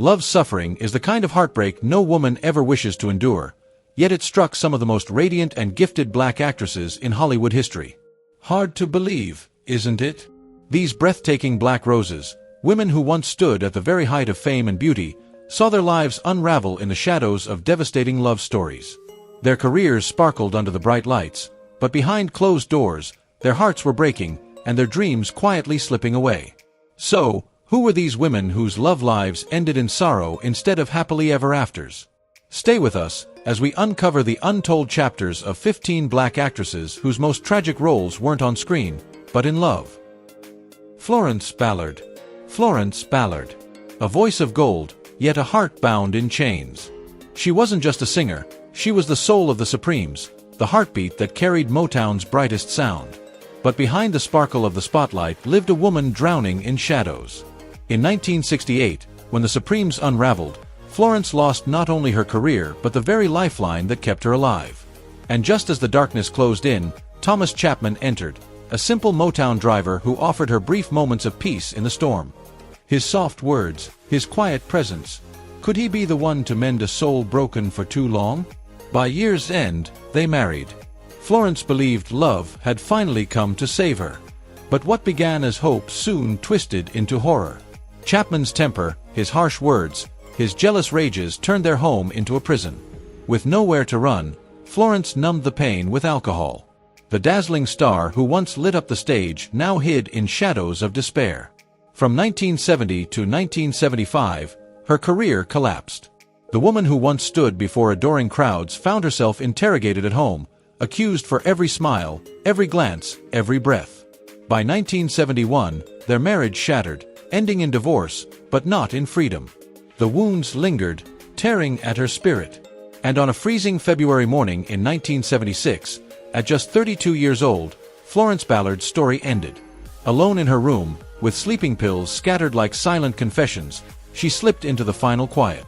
Love's suffering is the kind of heartbreak no woman ever wishes to endure, yet it struck some of the most radiant and gifted black actresses in Hollywood history. Hard to believe, isn't it? These breathtaking black roses, women who once stood at the very height of fame and beauty, saw their lives unravel in the shadows of devastating love stories. Their careers sparkled under the bright lights, but behind closed doors, their hearts were breaking, and their dreams quietly slipping away. So, who were these women whose love lives ended in sorrow instead of happily ever afters? Stay with us as we uncover the untold chapters of 15 black actresses whose most tragic roles weren't on screen, but in love. Florence Ballard. Florence Ballard. A voice of gold, yet a heart bound in chains. She wasn't just a singer, she was the soul of the Supremes, the heartbeat that carried Motown's brightest sound. But behind the sparkle of the spotlight lived a woman drowning in shadows. In 1968, when the Supremes unraveled, Florence lost not only her career but the very lifeline that kept her alive. And just as the darkness closed in, Thomas Chapman entered, a simple Motown driver who offered her brief moments of peace in the storm. His soft words, his quiet presence. Could he be the one to mend a soul broken for too long? By year's end, they married. Florence believed love had finally come to save her. But what began as hope soon twisted into horror. Chapman's temper, his harsh words, his jealous rages turned their home into a prison. With nowhere to run, Florence numbed the pain with alcohol. The dazzling star who once lit up the stage now hid in shadows of despair. From 1970 to 1975, her career collapsed. The woman who once stood before adoring crowds found herself interrogated at home, accused for every smile, every glance, every breath. By 1971, their marriage shattered, ending in divorce, but not in freedom. The wounds lingered, tearing at her spirit. And on a freezing February morning in 1976, at just 32 years old, Florence Ballard's story ended. Alone in her room, with sleeping pills scattered like silent confessions, she slipped into the final quiet.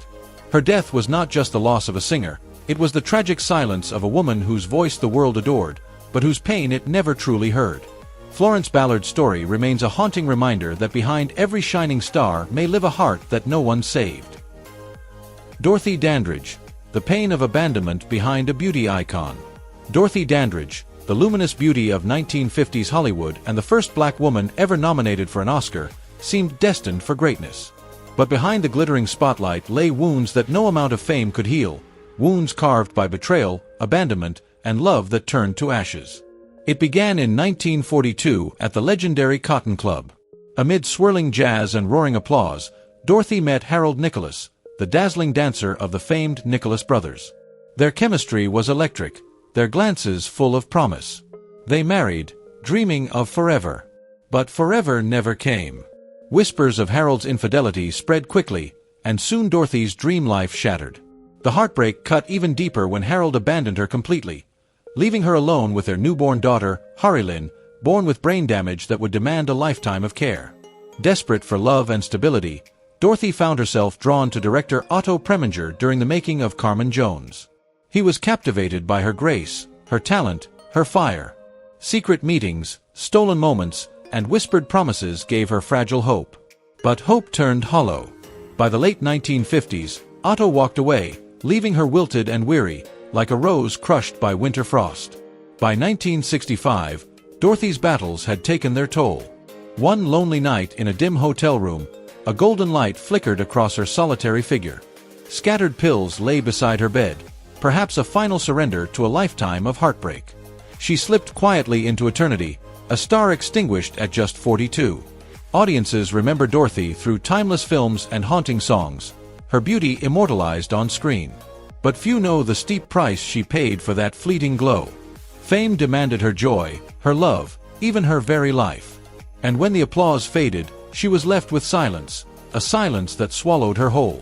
Her death was not just the loss of a singer, it was the tragic silence of a woman whose voice the world adored, but whose pain it never truly heard. Florence Ballard's story remains a haunting reminder that behind every shining star may live a heart that no one saved. Dorothy Dandridge. The pain of abandonment behind a beauty icon. Dorothy Dandridge, the luminous beauty of 1950s Hollywood and the first black woman ever nominated for an Oscar, seemed destined for greatness. But behind the glittering spotlight lay wounds that no amount of fame could heal, wounds carved by betrayal, abandonment, and love that turned to ashes. It began in 1942 at the legendary Cotton Club. Amid swirling jazz and roaring applause, Dorothy met Harold Nicholas, the dazzling dancer of the famed Nicholas brothers. Their chemistry was electric, their glances full of promise. They married, dreaming of forever. But forever never came. Whispers of Harold's infidelity spread quickly, and soon Dorothy's dream life shattered. The heartbreak cut even deeper when Harold abandoned her completely, leaving her alone with their newborn daughter, Harilyn, born with brain damage that would demand a lifetime of care. Desperate for love and stability, Dorothy found herself drawn to director Otto Preminger during the making of Carmen Jones. He was captivated by her grace, her talent, her fire. Secret meetings, stolen moments, and whispered promises gave her fragile hope. But hope turned hollow. By the late 1950s, Otto walked away, leaving her wilted and weary, like a rose crushed by winter frost. By 1965, Dorothy's battles had taken their toll. One lonely night in a dim hotel room, a golden light flickered across her solitary figure. Scattered pills lay beside her bed, perhaps a final surrender to a lifetime of heartbreak. She slipped quietly into eternity, a star extinguished at just 42. Audiences remember Dorothy through timeless films and haunting songs, her beauty immortalized on screen. But few know the steep price she paid for that fleeting glow. Fame demanded her joy, her love, even her very life. And when the applause faded, she was left with silence, a silence that swallowed her whole.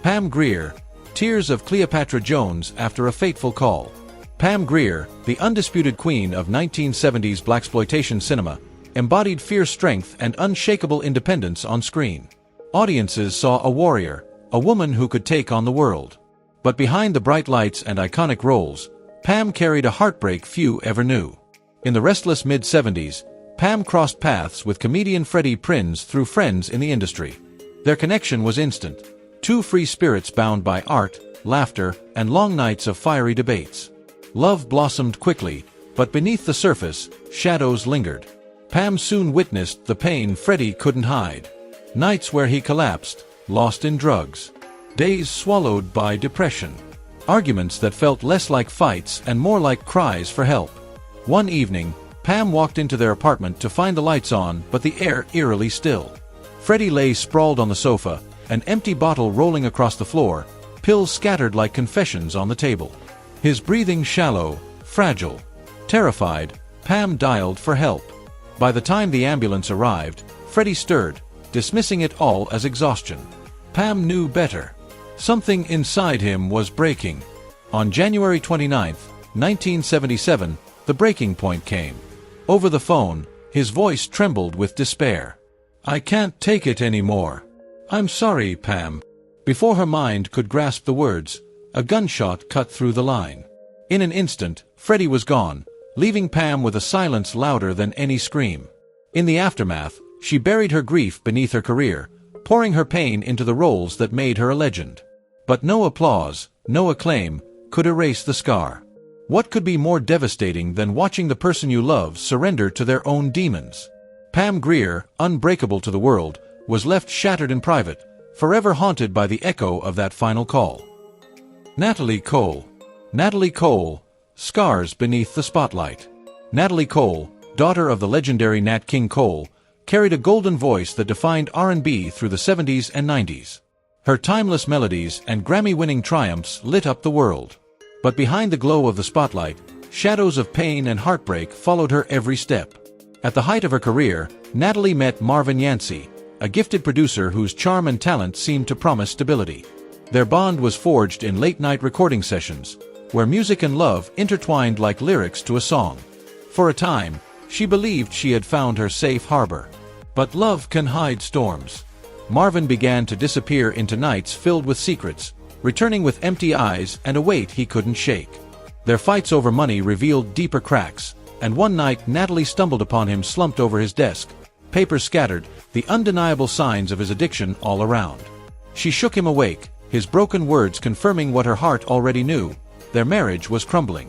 Pam Grier, Tears of Cleopatra Jones after a fateful call. Pam Grier, the undisputed queen of 1970s blaxploitation cinema, embodied fierce strength and unshakable independence on screen. Audiences saw a warrior, a woman who could take on the world. But behind the bright lights and iconic roles, Pam carried a heartbreak few ever knew. In the restless mid-70s, Pam crossed paths with comedian Freddie Prinze through friends in the industry. Their connection was instant. Two free spirits bound by art, laughter, and long nights of fiery debates. Love blossomed quickly, but beneath the surface, shadows lingered. Pam soon witnessed the pain Freddie couldn't hide. Nights where he collapsed, lost in drugs. Days swallowed by depression. Arguments that felt less like fights and more like cries for help. One evening, Pam walked into their apartment to find the lights on but the air eerily still. Freddie lay sprawled on the sofa, an empty bottle rolling across the floor, pills scattered like confessions on the table. His breathing shallow, fragile. Terrified, Pam dialed for help. By the time the ambulance arrived, Freddie stirred, dismissing it all as exhaustion. Pam knew better. Something inside him was breaking. On January 29, 1977, the breaking point came. Over the phone, his voice trembled with despair. "I can't take it anymore. I'm sorry, Pam." Before her mind could grasp the words, a gunshot cut through the line. In an instant, Freddie was gone, leaving Pam with a silence louder than any scream. In the aftermath, she buried her grief beneath her career, pouring her pain into the roles that made her a legend. But no applause, no acclaim, could erase the scar. What could be more devastating than watching the person you love surrender to their own demons? Pam Grier, unbreakable to the world, was left shattered in private, forever haunted by the echo of that final call. Natalie Cole. Natalie Cole, scars beneath the spotlight. Natalie Cole, daughter of the legendary Nat King Cole, carried a golden voice that defined R&B through the 70s and 90s. Her timeless melodies and Grammy-winning triumphs lit up the world. But behind the glow of the spotlight, shadows of pain and heartbreak followed her every step. At the height of her career, Natalie met Marvin Yancey, a gifted producer whose charm and talent seemed to promise stability. Their bond was forged in late-night recording sessions, where music and love intertwined like lyrics to a song. For a time, she believed she had found her safe harbor. But love can hide storms. Marvin began to disappear into nights filled with secrets, returning with empty eyes and a weight he couldn't shake. Their fights over money revealed deeper cracks, and one night Natalie stumbled upon him slumped over his desk, papers scattered, the undeniable signs of his addiction all around. She shook him awake, his broken words confirming what her heart already knew: their marriage was crumbling.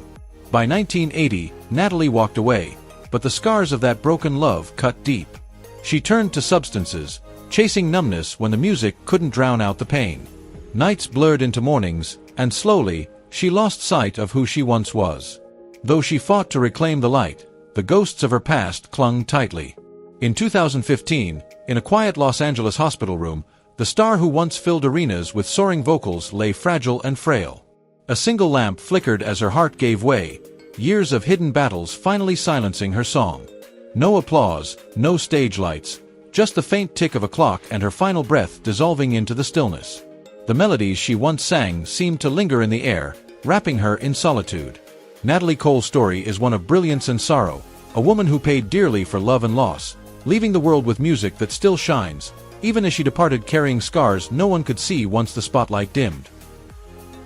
By 1980, Natalie walked away, but the scars of that broken love cut deep. She turned to substances, chasing numbness when the music couldn't drown out the pain. Nights blurred into mornings, and slowly, she lost sight of who she once was. Though she fought to reclaim the light, the ghosts of her past clung tightly. In 2015, in a quiet Los Angeles hospital room, the star who once filled arenas with soaring vocals lay fragile and frail. A single lamp flickered as her heart gave way, years of hidden battles finally silencing her song. No applause, no stage lights, just the faint tick of a clock and her final breath dissolving into the stillness. The melodies she once sang seemed to linger in the air, wrapping her in solitude. Natalie Cole's story is one of brilliance and sorrow, a woman who paid dearly for love and loss, leaving the world with music that still shines, even as she departed carrying scars no one could see once the spotlight dimmed.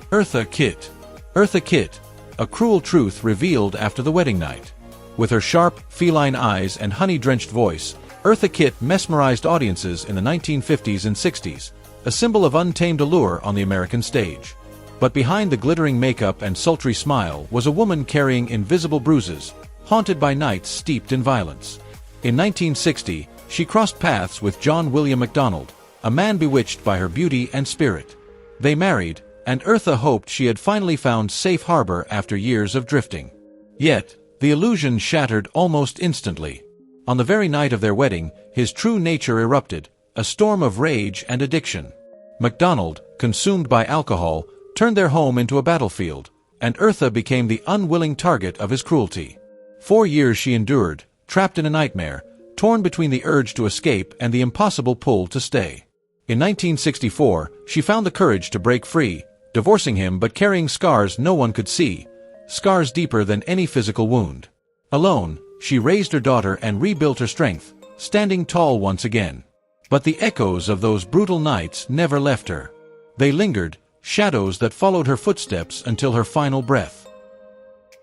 Eartha Kitt. Eartha Kitt, a cruel truth revealed after the wedding night. With her sharp, feline eyes and honey-drenched voice, Eartha Kitt mesmerized audiences in the 1950s and 60s, a symbol of untamed allure on the American stage. But behind the glittering makeup and sultry smile was a woman carrying invisible bruises, haunted by nights steeped in violence. In 1960, she crossed paths with John William MacDonald, a man bewitched by her beauty and spirit. They married, and Eartha hoped she had finally found safe harbor after years of drifting. Yet, the illusion shattered almost instantly. On the very night of their wedding, his true nature erupted, a storm of rage and addiction. MacDonald, consumed by alcohol, turned their home into a battlefield, and Eartha became the unwilling target of his cruelty. 4 years she endured, trapped in a nightmare, torn between the urge to escape and the impossible pull to stay. In 1964, she found the courage to break free, divorcing him but carrying scars no one could see, scars deeper than any physical wound. Alone, she raised her daughter and rebuilt her strength, standing tall once again. But the echoes of those brutal nights never left her. They lingered, shadows that followed her footsteps until her final breath.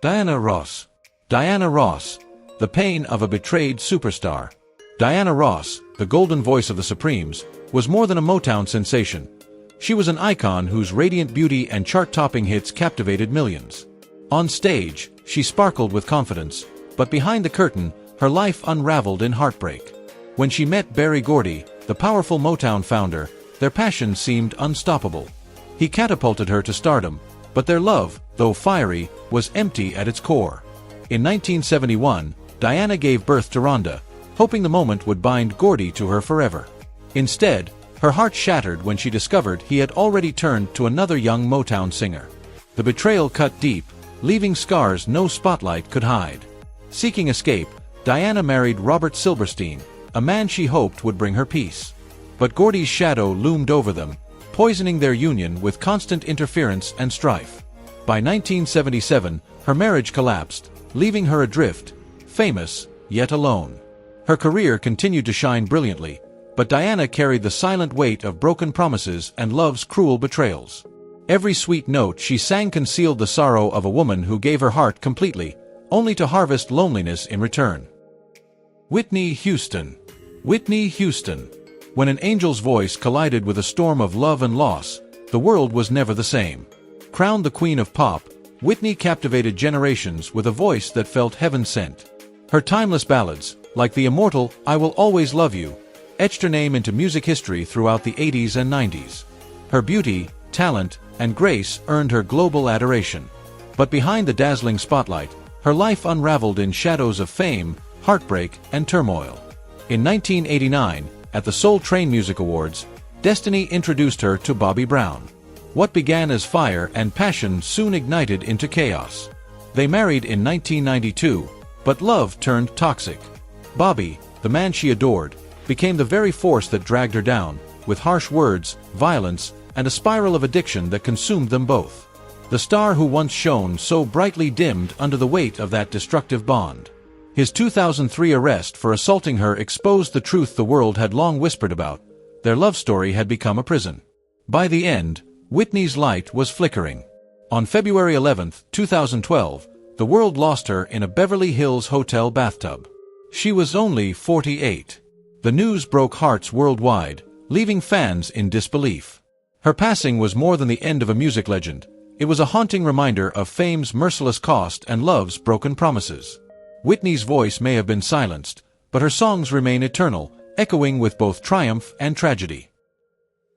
Diana Ross. Diana Ross, the pain of a betrayed superstar. Diana Ross, the golden voice of the Supremes, was more than a Motown sensation. She was an icon whose radiant beauty and chart-topping hits captivated millions. On stage, she sparkled with confidence, but behind the curtain, her life unraveled in heartbreak. When she met Berry Gordy, the powerful Motown founder, their passion seemed unstoppable. He catapulted her to stardom, but their love, though fiery, was empty at its core. In 1971, Diana gave birth to Rhonda, hoping the moment would bind Gordy to her forever. Instead, her heart shattered when she discovered he had already turned to another young Motown singer. The betrayal cut deep, leaving scars no spotlight could hide. Seeking escape, Diana married Robert Silverstein, a man she hoped would bring her peace. But Gordy's shadow loomed over them, poisoning their union with constant interference and strife. By 1977, her marriage collapsed, leaving her adrift, famous, yet alone. Her career continued to shine brilliantly, but Diana carried the silent weight of broken promises and love's cruel betrayals. Every sweet note she sang concealed the sorrow of a woman who gave her heart completely, only to harvest loneliness in return. Whitney Houston. Whitney Houston. When an angel's voice collided with a storm of love and loss, the world was never the same. Crowned the queen of pop, Whitney captivated generations with a voice that felt heaven-sent. Her timeless ballads, like the immortal "I Will Always Love You," etched her name into music history throughout the 80s and 90s. Her beauty, talent, and grace earned her global adoration. But behind the dazzling spotlight, her life unraveled in shadows of fame, heartbreak, and turmoil. In 1989, at the Soul Train Music Awards, destiny introduced her to Bobby Brown. What began as fire and passion soon ignited into chaos. They married in 1992, but love turned toxic. Bobby, the man she adored, became the very force that dragged her down, with harsh words, violence, and a spiral of addiction that consumed them both. The star who once shone so brightly dimmed under the weight of that destructive bond. His 2003 arrest for assaulting her exposed the truth the world had long whispered about. Their love story had become a prison. By the end, Whitney's light was flickering. On February 11, 2012, the world lost her in a Beverly Hills hotel bathtub. She was only 48. The news broke hearts worldwide, leaving fans in disbelief. Her passing was more than the end of a music legend. It was a haunting reminder of fame's merciless cost and love's broken promises. Whitney's voice may have been silenced, but her songs remain eternal, echoing with both triumph and tragedy.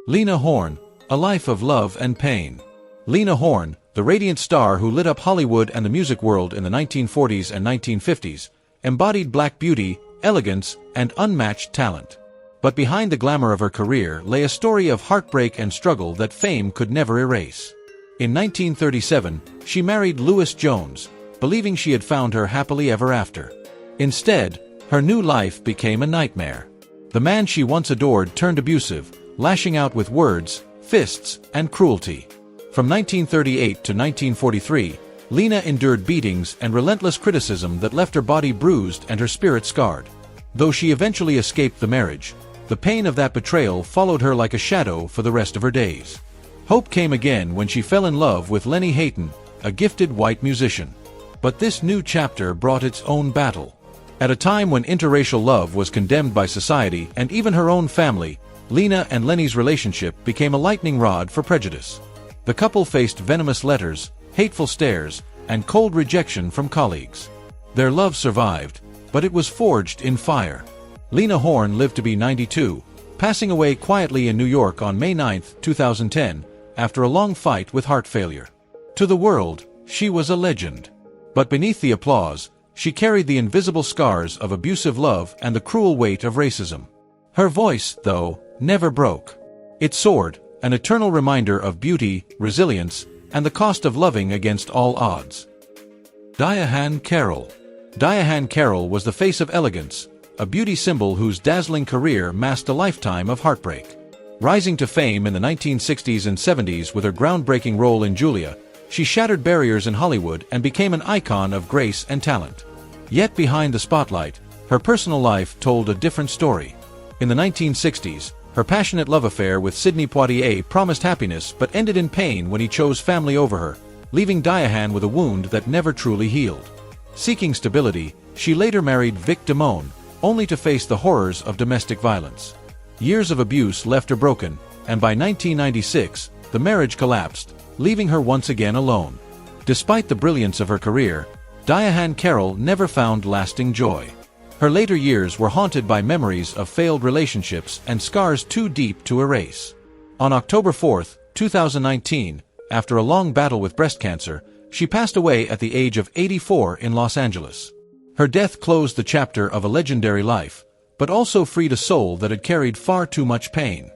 Lena Horne, a life of love and pain. Lena Horne, the radiant star who lit up Hollywood and the music world in the 1940s and 1950s, embodied black beauty, elegance, and unmatched talent. But behind the glamour of her career lay a story of heartbreak and struggle that fame could never erase. In 1937, she married Lewis Jones, believing she had found her happily ever after. Instead, her new life became a nightmare. The man she once adored turned abusive, lashing out with words, fists, and cruelty. From 1938 to 1943, Lena endured beatings and relentless criticism that left her body bruised and her spirit scarred. Though she eventually escaped the marriage, the pain of that betrayal followed her like a shadow for the rest of her days. Hope came again when she fell in love with Lenny Hayton, a gifted white musician. But this new chapter brought its own battle. At a time when interracial love was condemned by society and even her own family, Lena and Lenny's relationship became a lightning rod for prejudice. The couple faced venomous letters, hateful stares, and cold rejection from colleagues. Their love survived, but it was forged in fire. Lena Horne lived to be 92, passing away quietly in New York on May 9, 2010, after a long fight with heart failure. To the world, she was a legend. But beneath the applause, she carried the invisible scars of abusive love and the cruel weight of racism. Her voice, though, never broke. It soared, an eternal reminder of beauty, resilience, and the cost of loving against all odds. Diane Carroll. Diane Carroll was the face of elegance, a beauty symbol whose dazzling career masked a lifetime of heartbreak. Rising to fame in the 1960s and 70s with her groundbreaking role in Julia, she shattered barriers in Hollywood and became an icon of grace and talent. Yet behind the spotlight, her personal life told a different story. In the 1960s, her passionate love affair with Sidney Poitier promised happiness but ended in pain when he chose family over her, leaving Diane with a wound that never truly healed. Seeking stability, she later married Vic Damone, only to face the horrors of domestic violence. Years of abuse left her broken, and by 1996, the marriage collapsed, leaving her once again alone. Despite the brilliance of her career, Diane Carroll never found lasting joy. Her later years were haunted by memories of failed relationships and scars too deep to erase. On October 4, 2019, after a long battle with breast cancer, she passed away at the age of 84 in Los Angeles. Her death closed the chapter of a legendary life, but also freed a soul that had carried far too much pain.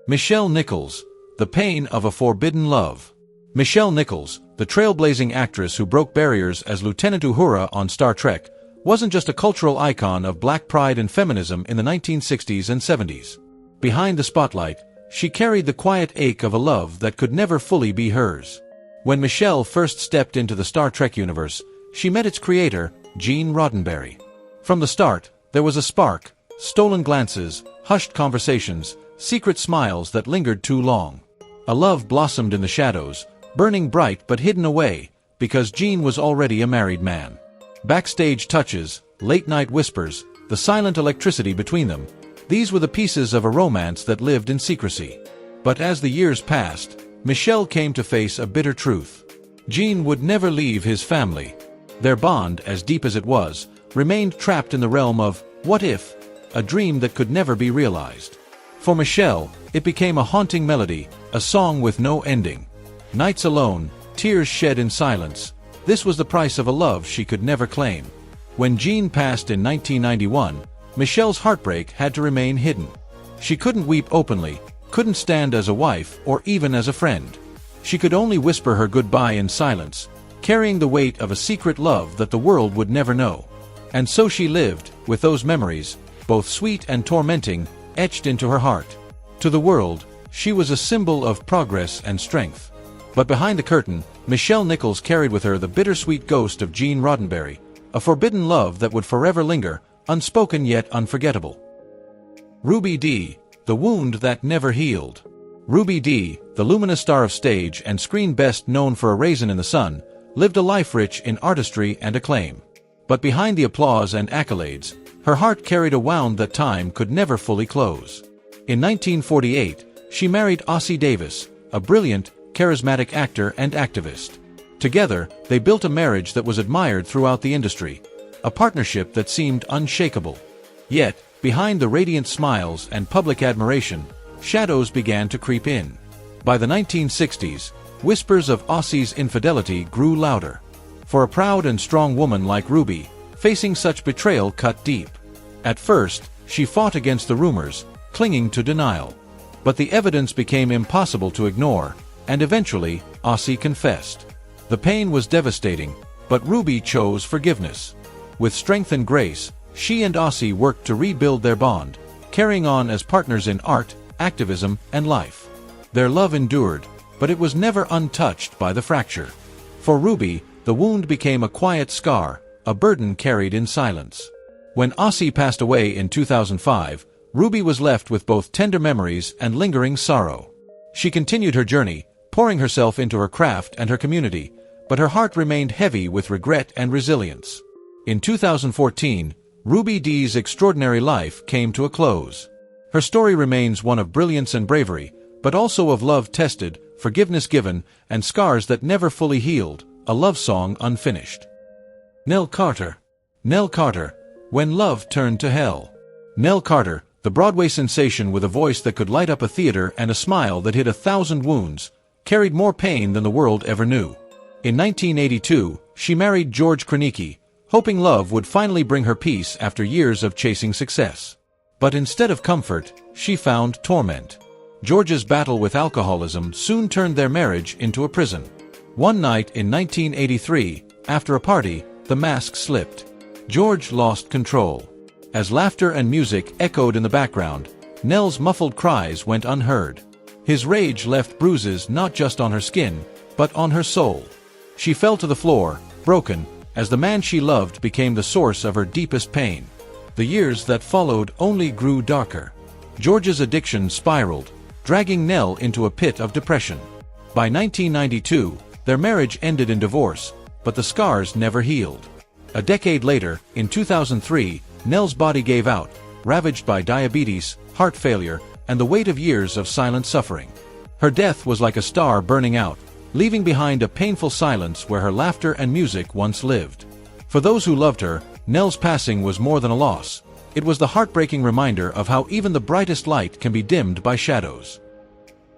Nichelle Nichols, The Pain of a Forbidden Love. Nichelle Nichols, the trailblazing actress who broke barriers as Lieutenant Uhura on Star Trek, wasn't just a cultural icon of black pride and feminism in the 1960s and 70s. Behind the spotlight, she carried the quiet ache of a love that could never fully be hers. When Nichelle first stepped into the Star Trek universe, she met its creator, Gene Roddenberry. From the start, there was a spark, stolen glances, hushed conversations, secret smiles that lingered too long. A love blossomed in the shadows, burning bright but hidden away, because Gene was already a married man. Backstage touches, late-night whispers, the silent electricity between them, these were the pieces of a romance that lived in secrecy. But as the years passed, Nichelle came to face a bitter truth. Gene would never leave his family. Their bond, as deep as it was, remained trapped in the realm of what if, a dream that could never be realized. For Nichelle, it became a haunting melody, a song with no ending. Nights alone, tears shed in silence. This was the price of a love she could never claim. When Gene passed in 1991, Nichelle's heartbreak had to remain hidden. She couldn't weep openly, couldn't stand as a wife or even as a friend. She could only whisper her goodbye in silence, carrying the weight of a secret love that the world would never know. And so she lived, with those memories, both sweet and tormenting, etched into her heart. To the world, she was a symbol of progress and strength. But behind the curtain, Nichelle Nichols carried with her the bittersweet ghost of Gene Roddenberry, a forbidden love that would forever linger, unspoken yet unforgettable. Ruby Dee, The Wound That Never Healed. Ruby Dee, the luminous star of stage and screen best known for A Raisin in the Sun, lived a life rich in artistry and acclaim. But behind the applause and accolades, her heart carried a wound that time could never fully close. In 1948, she married Ossie Davis, a brilliant, charismatic actor and activist. Together, they built a marriage that was admired throughout the industry, a partnership that seemed unshakable. Yet, behind the radiant smiles and public admiration, shadows began to creep in. By the 1960s, whispers of Ossie's infidelity grew louder. For a proud and strong woman like Ruby, facing such betrayal cut deep. At first, she fought against the rumors, clinging to denial. But the evidence became impossible to ignore, and eventually, Ossie confessed. The pain was devastating, but Ruby chose forgiveness. With strength and grace, she and Ossie worked to rebuild their bond, carrying on as partners in art, activism, and life. Their love endured, but it was never untouched by the fracture. For Ruby, the wound became a quiet scar, a burden carried in silence. When Ossie passed away in 2005, Ruby was left with both tender memories and lingering sorrow. She continued her journey, pouring herself into her craft and her community, but her heart remained heavy with regret and resilience. In 2014, Ruby Dee's extraordinary life came to a close. Her story remains one of brilliance and bravery, but also of love tested, forgiveness given, and scars that never fully healed, a love song unfinished. Nell Carter. Nell Carter, When Love Turned to Hell. Nell Carter, the Broadway sensation with a voice that could light up a theater and a smile that hid 1,000 wounds, carried more pain than the world ever knew. In 1982, she married George Chronicle, hoping love would finally bring her peace after years of chasing success. But instead of comfort, she found torment. George's battle with alcoholism soon turned their marriage into a prison. One night in 1983, after a party, the mask slipped. George lost control. As laughter and music echoed in the background, Nell's muffled cries went unheard. His rage left bruises not just on her skin, but on her soul. She fell to the floor, broken, as the man she loved became the source of her deepest pain. The years that followed only grew darker. George's addiction spiraled, dragging Nell into a pit of depression. By 1992, their marriage ended in divorce, but the scars never healed. A decade later, in 2003, Nell's body gave out, ravaged by diabetes, heart failure, and the weight of years of silent suffering. Her death was like a star burning out, leaving behind a painful silence where her laughter and music once lived. For those who loved her, Nell's passing was more than a loss. It was the heartbreaking reminder of how even the brightest light can be dimmed by shadows.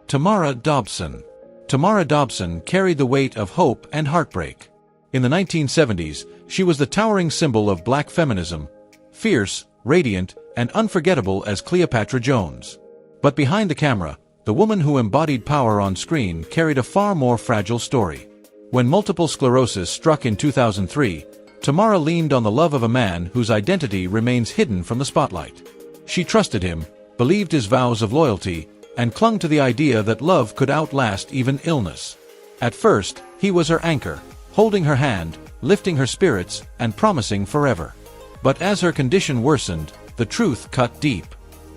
Tamara Dobson. Tamara Dobson carried the weight of hope and heartbreak. In the 1970s, she was the towering symbol of black feminism, fierce, radiant, and unforgettable as Cleopatra Jones. But behind the camera, the woman who embodied power on screen carried a far more fragile story. When multiple sclerosis struck in 2003, Tamara leaned on the love of a man whose identity remains hidden from the spotlight. She trusted him, believed his vows of loyalty, and clung to the idea that love could outlast even illness. At first, he was her anchor, holding her hand, lifting her spirits, and promising forever. But as her condition worsened, the truth cut deep.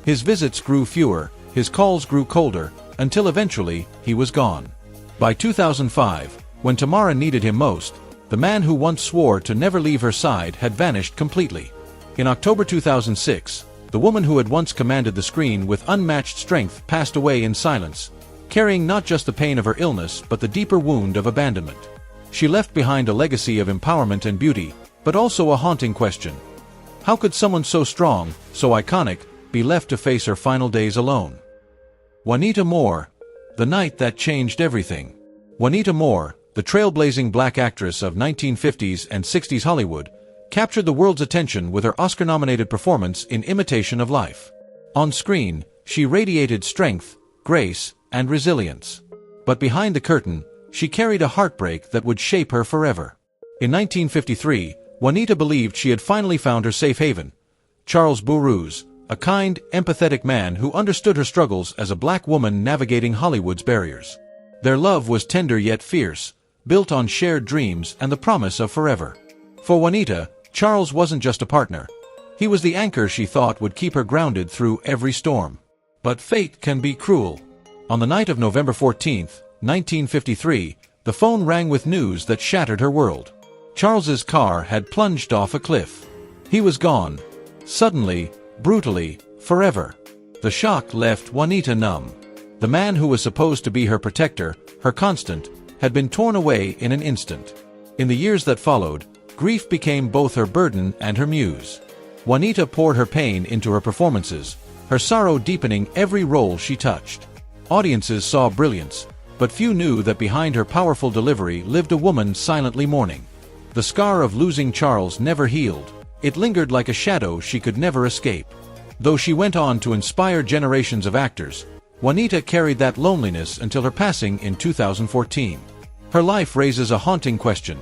His visits grew fewer, his calls grew colder, until eventually, he was gone. By 2005, when Tamara needed him most, the man who once swore to never leave her side had vanished completely. In October 2006, the woman who had once commanded the screen with unmatched strength passed away in silence, carrying not just the pain of her illness but the deeper wound of abandonment. She left behind a legacy of empowerment and beauty, but also a haunting question. How could someone so strong, so iconic, be left to face her final days alone? Juanita Moore. The night that changed everything. Juanita Moore, the trailblazing black actress of 1950s and 60s Hollywood, captured the world's attention with her Oscar-nominated performance in Imitation of Life. On screen, she radiated strength, grace, and resilience. But behind the curtain, she carried a heartbreak that would shape her forever. In 1953, Juanita believed she had finally found her safe haven. Charles Bourrousse, a kind, empathetic man who understood her struggles as a black woman navigating Hollywood's barriers. Their love was tender yet fierce, built on shared dreams and the promise of forever. For Juanita, Charles wasn't just a partner. He was the anchor she thought would keep her grounded through every storm. But fate can be cruel. On the night of November 14, 1953, the phone rang with news that shattered her world. Charles's car had plunged off a cliff. He was gone. Suddenly, brutally, forever. The shock left Juanita numb. The man who was supposed to be her protector, her constant, had been torn away in an instant. In the years that followed, grief became both her burden and her muse. Juanita poured her pain into her performances, her sorrow deepening every role she touched. Audiences saw brilliance, but few knew that behind her powerful delivery lived a woman silently mourning. The scar of losing Charles never healed. It lingered like a shadow she could never escape. Though she went on to inspire generations of actors, Juanita carried that loneliness until her passing in 2014. Her life raises a haunting question.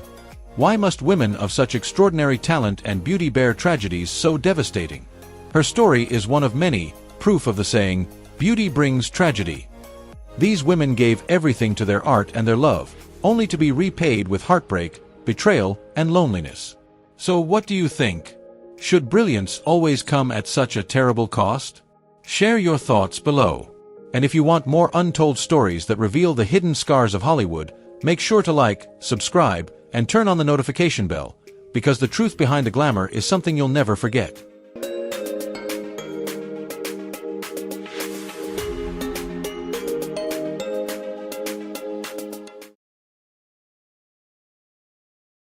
Why must women of such extraordinary talent and beauty bear tragedies so devastating? Her story is one of many, proof of the saying, beauty brings tragedy. These women gave everything to their art and their love, only to be repaid with heartbreak, betrayal, and loneliness. So what do you think? Should brilliance always come at such a terrible cost? Share your thoughts below. And if you want more untold stories that reveal the hidden scars of Hollywood, make sure to like, subscribe, and turn on the notification bell, because the truth behind the glamour is something you'll never forget.